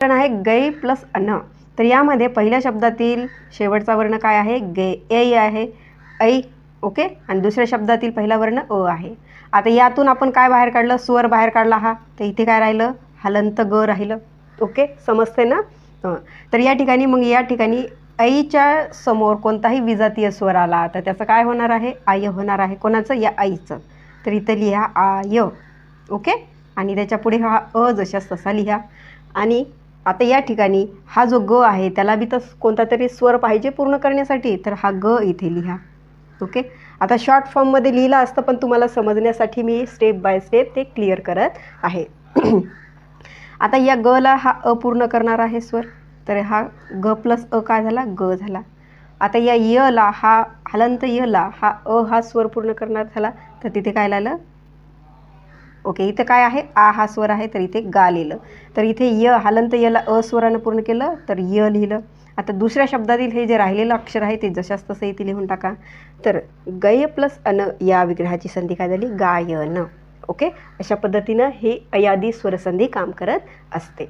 पण आहे गै प्लस अन. तर यामध्ये पहिल्या शब्दातील शेवटचा वर्ण काय आहे? गे, ए आहे, ऐ. ओके. आणि दुसऱ्या शब्दातील पहिला वर्ण अ आहे. आता यातून आपण काय बाहेर काढलं? स्वर बाहेर काढला हा. तर इथे काय राहिलं? हलंत ग राहिलं. ओके, समजते ना? तर या ठिकाणी मग या ठिकाणी ऐच्या समोर कोणताही विजातीय स्वर आला तर त्याचं काय होणार आहे? आय होणार आहे. कोणाचं? या आईचं. तर इथं लिहा आय. ओके. आणि त्याच्या पुढे हा अ जशास तसा लिहा. आणि आता या ठिकाणी हा जो ग आहे त्याला बी तर कोणता तरी स्वर पाहिजे पूर्ण करण्यासाठी, तर हा ग इथे लिहा. ओके. आता शॉर्ट फॉर्ममध्ये लिहिलं असतं पण तुम्हाला समजण्यासाठी मी स्टेप बाय स्टेप ते क्लिअर करत आहे. आता या ग ला हा अ पूर्ण करणार आहे स्वर. तर हा ग प्लस अ काय झाला? ग झाला. आता या य ला हा हलंत य ला हा अ हा स्वर पूर्ण करणार झाला. तर तिथे काय लिहिलं? ओके, इथं काय आहे? आ हा स्वर आहे तर इथे गा लिहिलं. तर इथे य हलंत यला अ स्वरानं पूर्ण केलं तर य लिहिलं. आता दुसऱ्या शब्दातील हे जे राहिलेलं अक्षर आहे ते जशास तसं इथे लिहून टाका. तर गय प्लस अन या विग्रहाची संधी काय झाली? गायन. ओके, अशा पद्धतीनं हे अयादी स्वरसंधी काम करत असते.